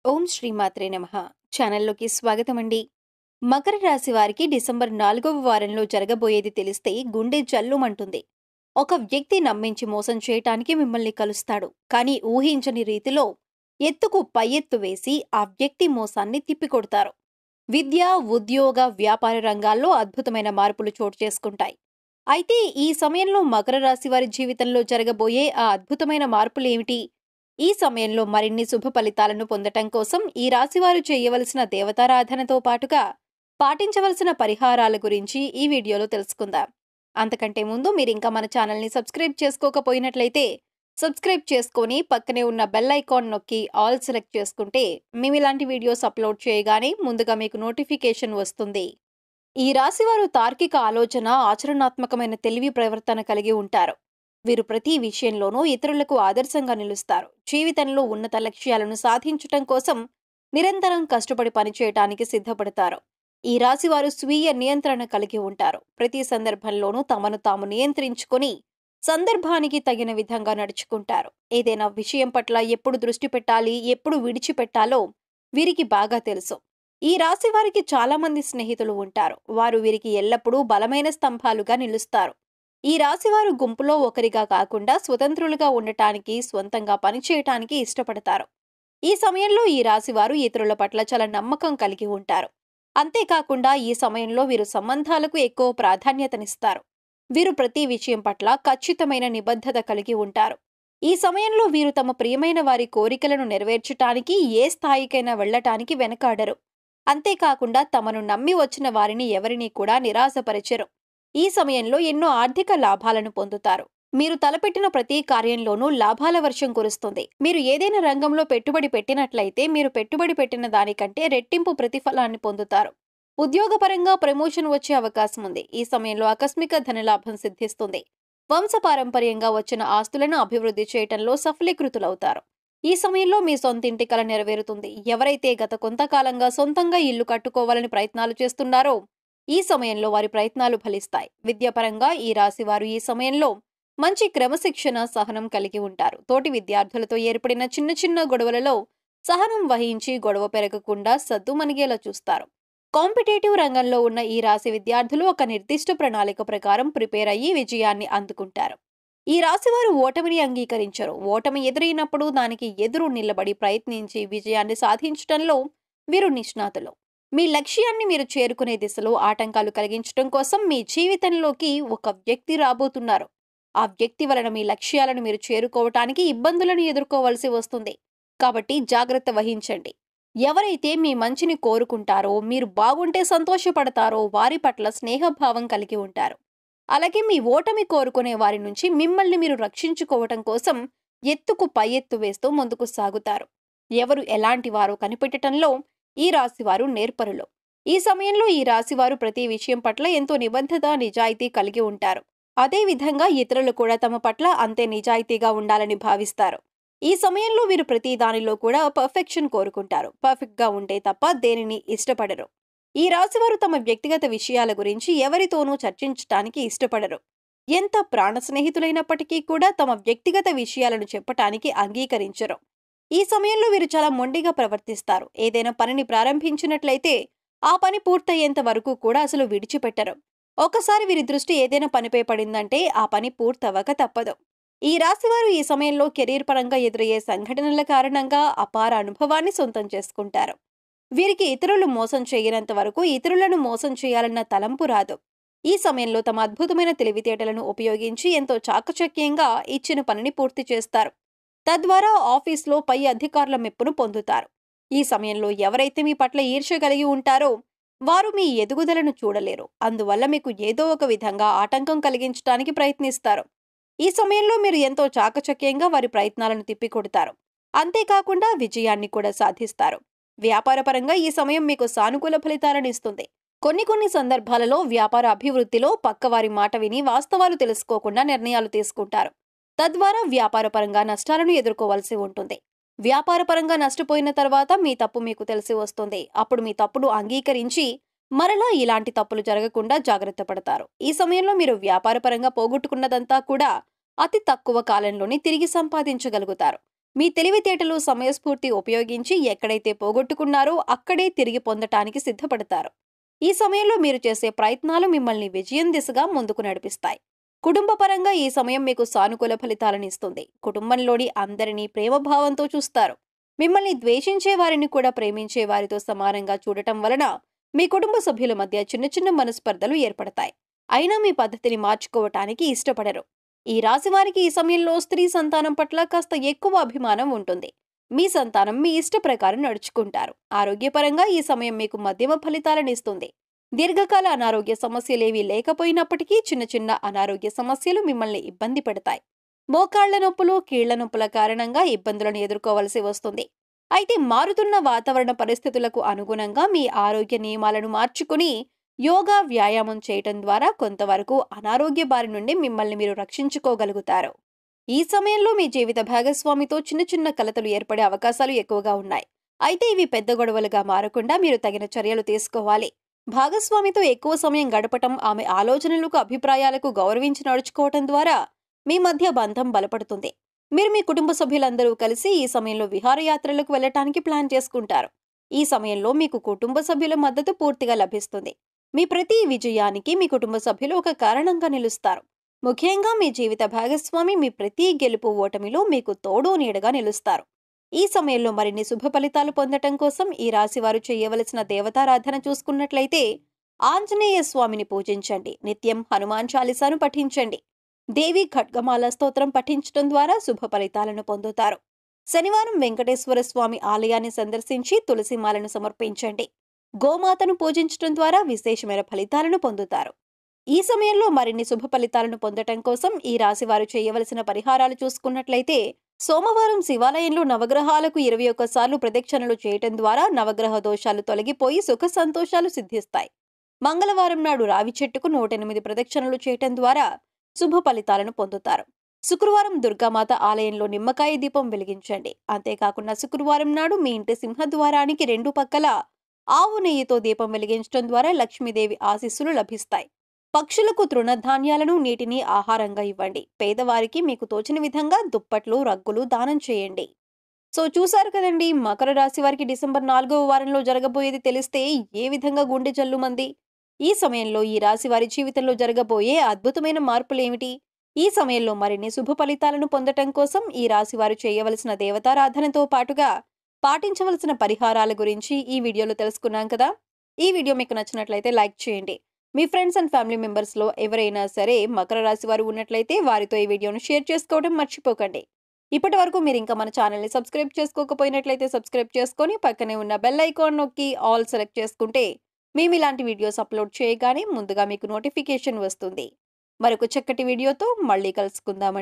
ఓం శ్రీమాత్రే నమః. ఛానల్లోకి స్వాగతమండి. మకర రాశి వారికి డిసెంబర్ 4వ వారంలో జరగబోయేది తెలిస్తే గుండె జల్లుమంటుంది. ఒక వ్యక్తి నమ్మించి మోసం చేయటానికి మిమ్మల్ని కలుస్తాడు. కానీ ఊహించని రీతిలో ఎత్తుకు పై ఎత్తు వేసి ఆ వ్యక్తి మోసాన్ని తిప్పికొడతారు. విద్య, ఉద్యోగ, వ్యాపార రంగాల్లో అద్భుతమైన మార్పులు చోటు చేసుకుంటాయి. అయితే ఈ సమయంలో మకర రాశి వారి జీవితంలో జరగబోయే ఆ అద్భుతమైన మార్పులేమిటి? ఈ సమయంలో మరిన్ని శుభ ఫలితాలను పొందటం కోసం ఈ రాశివారు చేయవలసిన దేవతారాధనతో పాటుగా పాటించవలసిన పరిహారాల గురించి ఈ వీడియోలో తెలుసుకుందాం. అంతకంటే ముందు మీరింకా మన ఛానల్ని సబ్స్క్రైబ్ చేసుకోకపోయినట్లయితే సబ్స్క్రైబ్ చేసుకొని పక్కనే ఉన్న బెల్ ఐకాన్ నొక్కి ఆల్ సెలెక్ట్ చేసుకుంటే మేము ఇలాంటి వీడియోస్ అప్లోడ్ చేయగానే ముందుగా మీకు నోటిఫికేషన్ వస్తుంది. ఈ రాశివారు తార్కిక ఆలోచన, ఆచరణాత్మకమైన తెలివి ప్రవర్తన కలిగి ఉంటారు. వీరు ప్రతి విషయంలోనూ ఇతరులకు ఆదర్శంగా నిలుస్తారు. జీవితంలో ఉన్నత లక్ష్యాలను సాధించటం కోసం నిరంతరం కష్టపడి పనిచేయటానికి సిద్ధపడతారు. ఈ రాశివారు స్వీయ నియంత్రణ కలిగి ఉంటారు. ప్రతి సందర్భంలోనూ తమను తాము నియంత్రించుకొని సందర్భానికి తగిన విధంగా నడుచుకుంటారు. ఏదైనా విషయం పట్ల ఎప్పుడు దృష్టి పెట్టాలి, ఎప్పుడు విడిచిపెట్టాలో వీరికి బాగా తెలుసు. ఈ రాశి వారికి చాలా మంది స్నేహితులు ఉంటారు. వారు వీరికి ఎల్లప్పుడూ బలమైన స్తంభాలుగా నిలుస్తారు. ఈ రాశివారు గుంపులో ఒకరిగా కాకుండా స్వతంత్రులుగా ఉండటానికి, స్వంతంగా పనిచేయటానికి ఇష్టపడతారు. ఈ సమయంలో ఈ రాశివారు ఇతరుల పట్ల చాలా నమ్మకం కలిగి ఉంటారు. అంతేకాకుండా ఈ సమయంలో వీరు సంబంధాలకు ఎక్కువ ప్రాధాన్యతనిస్తారు. వీరు ప్రతి విషయం పట్ల ఖచ్చితమైన నిబద్ధత కలిగి ఉంటారు. ఈ సమయంలో వీరు తమ ప్రియమైన వారి కోరికలను నెరవేర్చటానికి ఏ స్థాయికైనా వెళ్లటానికి వెనకాడరు. అంతేకాకుండా తమను నమ్మి వచ్చిన వారిని ఎవరినీ కూడా నిరాశపరచరు. ఈ సమయంలో ఎన్నో ఆర్థిక లాభాలను పొందుతారు. మీరు తలపెట్టిన ప్రతి కార్యంలోనూ లాభాల వర్షం కురుస్తుంది. మీరు ఏదైనా రంగంలో పెట్టుబడి పెట్టినట్లయితే మీరు పెట్టుబడి పెట్టిన దానికంటే రెట్టింపు ప్రతిఫలాన్ని పొందుతారు. ఉద్యోగపరంగా ప్రమోషన్ వచ్చే అవకాశం ఉంది. ఈ సమయంలో ఆకస్మిక ధనలాభం సిద్ధిస్తుంది. వంశపారంపర్యంగా వచ్చిన ఆస్తులను అభివృద్ధి చేయటంలో సఫలీకృతులవుతారు. ఈ సమయంలో మీ సొంతింటి కల నెరవేరుతుంది. ఎవరైతే గత కొంతకాలంగా సొంతంగా ఇల్లు కట్టుకోవాలని ప్రయత్నాలు చేస్తున్నారో ఈ సమయంలో వారి ప్రయత్నాలు ఫలిస్తాయి. విద్యాపరంగా ఈ రాశి వారు ఈ సమయంలో మంచి క్రమశిక్షణ, సహనం కలిగి ఉంటారు. తోటి విద్యార్థులతో ఏర్పడిన చిన్న చిన్న గొడవలలో సహనం వహించి గొడవ పెరగకుండా సద్దుమణిగేలా చూస్తారు. కాంపిటేటివ్ రంగంలో ఉన్న ఈ రాశి విద్యార్థులు ఒక నిర్దిష్ట ప్రణాళిక ప్రకారం ప్రిపేర్ అయ్యి విజయాన్ని అందుకుంటారు. ఈ రాశివారు ఓటమిని అంగీకరించరు. ఓటమి ఎదురైనప్పుడు దానికి ఎదురు నిలబడి ప్రయత్నించి విజయాన్ని సాధించడంలో వీరు నిష్ణాతులు. మీ లక్ష్యాన్ని మీరు చేరుకునే దిశలో ఆటంకాలు కలిగించడం కోసం మీ జీవితంలోకి ఒక వ్యక్తి రాబోతున్నారు. ఆ వ్యక్తి వలన మీ లక్ష్యాలను మీరు చేరుకోవటానికి ఇబ్బందులను ఎదుర్కోవలసి వస్తుంది. కాబట్టి జాగ్రత్త వహించండి. ఎవరైతే మీ మంచిని కోరుకుంటారో, మీరు బాగుంటే సంతోషపడతారో వారి పట్ల స్నేహభావం కలిగి ఉంటారు. అలాగే మీ ఓటమి కోరుకునే వారి నుంచి మిమ్మల్ని మీరు రక్షించుకోవటం కోసం ఎత్తుకు పై ఎత్తు వేస్తూ ముందుకు సాగుతారు. ఎవరు ఎలాంటి వారో కనిపెట్టడంలో ఈ రాశివారు నేర్పరులు. ఈ సమయంలో ఈ రాశివారు ప్రతి విషయం పట్ల ఎంతో నిబద్ధత, నిజాయితీ కలిగి ఉంటారు. అదే విధంగా ఇతరులు కూడా తమ పట్ల అంతే నిజాయితీగా ఉండాలని భావిస్తారు. ఈ సమయంలో వీరు ప్రతి దానిలో కూడా పర్ఫెక్షన్ కోరుకుంటారు. పర్ఫెక్ట్ గా ఉంటే తప్ప దేనిని ఇష్టపడరు. ఈ రాశివారు తమ వ్యక్తిగత విషయాల గురించి ఎవరితోనూ చర్చించటానికి ఇష్టపడరు. ఎంత ప్రాణ స్నేహితులైనప్పటికీ కూడా తమ వ్యక్తిగత విషయాలను చెప్పటానికి అంగీకరించరు. ఈ సమయంలో వీరు చాలా మొండిగా ప్రవర్తిస్తారు. ఏదైనా పనిని ప్రారంభించినట్లయితే ఆ పని పూర్తయ్యేంత వరకు కూడా అసలు విడిచిపెట్టరు. ఒకసారి వీరి దృష్టి ఏదైనా పనిపై పడిందంటే ఆ పని పూర్తవక తప్పదు. ఈ రాశివారు ఈ సమయంలో కెరీర్ పరంగా ఎదురయ్యే సంఘటనల కారణంగా అపార అనుభవాన్ని సొంతం చేసుకుంటారు. వీరికి ఇతరులు మోసం చేయనంత వరకు ఇతరులను మోసం చేయాలన్న తలంపు రాదు. ఈ సమయంలో తమ అద్భుతమైన తెలివితేటలను ఉపయోగించి ఎంతో చాకచక్యంగా ఇచ్చిన పనిని పూర్తి చేస్తారు. తద్వారా ఆఫీస్లో పై అధికారుల మెప్పును పొందుతారు. ఈ సమయంలో ఎవరైతే మీ పట్ల ఈర్ష్య కలిగి ఉంటారో వారు మీ ఎదుగుదలను చూడలేరు. అందువల్ల మీకు ఏదో ఒక విధంగా ఆటంకం కలిగించడానికి ప్రయత్నిస్తారు. ఈ సమయంలో మీరు ఎంతో చాకచక్యంగా వారి ప్రయత్నాలను తిప్పికొడతారు. అంతేకాకుండా విజయాన్ని కూడా సాధిస్తారు. వ్యాపారపరంగా ఈ సమయం మీకు సానుకూల ఫలితాలను ఇస్తుంది. కొన్ని సందర్భాలలో వ్యాపార అభివృద్ధిలో పక్కవారి మాట విని వాస్తవాలు తెలుసుకోకుండా నిర్ణయాలు తీసుకుంటారు. తద్వారా వ్యాపారపరంగా నష్టాలను ఎదుర్కోవాల్సి ఉంటుంది. వ్యాపారపరంగా నష్టపోయిన తర్వాత మీ తప్పు మీకు తెలిసి వస్తుంది. అప్పుడు మీ తప్పును అంగీకరించి మరలా ఇలాంటి తప్పులు జరగకుండా జాగ్రత్త పడతారు. ఈ సమయంలో మీరు వ్యాపారపరంగా పోగొట్టుకున్నదంతా కూడా అతి తక్కువ కాలంలోనే తిరిగి సంపాదించగలుగుతారు. మీ తెలివితేటలు, సమయస్ఫూర్తి ఉపయోగించి ఎక్కడైతే పోగొట్టుకున్నారో అక్కడే తిరిగి పొందటానికి సిద్ధపడతారు. ఈ సమయంలో మీరు చేసే ప్రయత్నాలు మిమ్మల్ని విజయం దిశగా ముందుకు నడిపిస్తాయి. కుటుంబపరంగా ఈ సమయం మీకు సానుకూల ఫలితాలను ఇస్తుంది. కుటుంబంలోని అందరినీ ప్రేమభావంతో చూస్తారు. మిమ్మల్ని ద్వేషించే వారిని కూడా ప్రేమించే వారితో సమానంగా చూడటం వలన మీ కుటుంబ సభ్యుల మధ్య చిన్న చిన్న మనస్పర్ధలు ఏర్పడతాయి. అయినా మీ పద్ధతిని మార్చుకోవటానికి ఇష్టపడరు. ఈ రాశి వారికి ఈ సమయంలో స్త్రీ సంతానం పట్ల కాస్త ఎక్కువ అభిమానం ఉంటుంది. మీ సంతానం మీ ఇష్ట ప్రకారం నడుచుకుంటారు. ఆరోగ్యపరంగా ఈ సమయం మీకు మధ్యమ ఫలితాలను ఇస్తుంది. దీర్ఘకాల అనారోగ్య సమస్యలేవీ లేకపోయినప్పటికీ చిన్న చిన్న అనారోగ్య సమస్యలు మిమ్మల్ని ఇబ్బంది పెడతాయి. మోకాళ్ల నొప్పులు, కీళ్ల నొప్పుల కారణంగా ఇబ్బందులను ఎదుర్కోవలసి వస్తుంది. అయితే మారుతున్న వాతావరణ పరిస్థితులకు అనుగుణంగా మీ ఆరోగ్య నియమాలను మార్చుకుని యోగా, వ్యాయామం చేయటం ద్వారా కొంతవరకు అనారోగ్య బారి నుండి మిమ్మల్ని మీరు రక్షించుకోగలుగుతారు. ఈ సమయంలో మీ జీవిత భాగస్వామితో చిన్న చిన్న కలతలు ఏర్పడే అవకాశాలు ఎక్కువగా ఉన్నాయి. అయితే ఇవి పెద్ద గొడవలుగా మారకుండా మీరు తగిన చర్యలు తీసుకోవాలి. భాగస్వామితో ఎక్కువ సమయం గడపటం, ఆమె ఆలోచనలకు, అభిప్రాయాలకు గౌరవించి నడుచుకోవటం ద్వారా మీ మధ్య బంధం బలపడుతుంది. మీరు మీ కుటుంబ సభ్యులందరూ కలిసి ఈ సమయంలో విహారయాత్రలకు వెళ్లటానికి ప్లాన్ చేసుకుంటారు. ఈ సమయంలో మీకు కుటుంబ సభ్యుల మద్దతు పూర్తిగా లభిస్తుంది. మీ ప్రతి విజయానికి మీ కుటుంబ సభ్యులు ఒక కారణంగా నిలుస్తారు. ముఖ్యంగా మీ జీవిత భాగస్వామి మీ ప్రతి గెలుపు, ఓటమిలో మీకు తోడు నీడగా నిలుస్తారు. ఈ సమయంలో మరిన్ని శుభ ఫలితాలు పొందటం కోసం ఈ రాశివారు చేయవలసిన దేవతారాధన చూసుకున్నట్లయితే ఆంజనేయ స్వామిని పూజించండి. నిత్యం హనుమాన్ చాలీసాను పఠించండి. దేవి ఖడ్గమాల స్తోత్రం పఠించడం ద్వారా శుభ ఫలితాలను పొందుతారు. శనివారం వెంకటేశ్వర స్వామి ఆలయాన్ని సందర్శించి తులసిమాలను సమర్పించండి. గోమాతను పూజించడం ద్వారా విశేషమైన ఫలితాలను పొందుతారు. ఈ సమయంలో మరిన్ని శుభ ఫలితాలను పొందటం కోసం ఈ రాశివారు చేయవలసిన పరిహారాలు చూసుకున్నట్లయితే సోమవారం శివాలయంలో నవగ్రహాలకు 21 సార్లు ప్రదక్షిణలు చేయటం ద్వారా నవగ్రహ దోషాలు తొలగిపోయి సుఖ సంతోషాలు సిద్ధిస్తాయి. మంగళవారం నాడు రావి చెట్టుకు 108 ప్రదక్షిణలు చేయటం ద్వారా శుభ ఫలితాలను పొందుతారు. శుక్రవారం దుర్గామాత ఆలయంలో నిమ్మకాయ దీపం వెలిగించండి. అంతేకాకుండా శుక్రవారం నాడు మీ ఇంటి సింహద్వారానికి 2 పక్కల ఆవు నెయ్యితో దీపం వెలిగించడం ద్వారా లక్ష్మీదేవి ఆశీస్సులు లభిస్తాయి. పక్షులకు తృణధాన్యాలను, నీటిని ఆహారంగా ఇవ్వండి. పేదవారికి మీకు తోచిన విధంగా దుప్పట్లు, రగ్గులు దానం చేయండి. సో చూశారు కదండి, మకర రాశి వారికి డిసెంబర్ 4వ వారంలో జరగబోయేది తెలిస్తే ఏ విధంగా గుండె జల్లుమంది. ఈ సమయంలో ఈ రాశి వారి జీవితంలో జరగబోయే అద్భుతమైన మార్పులేమిటి? ఈ సమయంలో మరిన్ని శుభ ఫలితాలను పొందటం కోసం ఈ రాశి వారు చేయవలసిన దేవతారాధనతో పాటుగా పాటించవలసిన పరిహారాల గురించి ఈ వీడియోలో తెలుసుకున్నాం కదా. ఈ వీడియో మీకు నచ్చినట్లయితే లైక్ చేయండి. మీ ఫ్రెండ్స్ అండ్ ఫ్యామిలీ మెంబర్స్లో ఎవరైనా సరే మకర రాశి వారు ఉన్నట్లయితే వారితో ఈ వీడియోను షేర్ చేసుకోవడం మర్చిపోకండి. ఇప్పటి వరకు మీరు ఇంకా మన ఛానల్ని సబ్స్క్రైబ్ చేసుకోకపోయినట్లయితే సబ్స్క్రైబ్ చేసుకొని పక్కనే ఉన్న బెల్ ఐకాన్ నొక్కి ఆల్ సెలెక్ట్ చేసుకుంటే మేము ఇలాంటి వీడియోస్ అప్లోడ్ చేయగానే ముందుగా మీకు నోటిఫికేషన్ వస్తుంది. మరొక చక్కటి వీడియోతో మళ్ళీ కలుసుకుందామండి.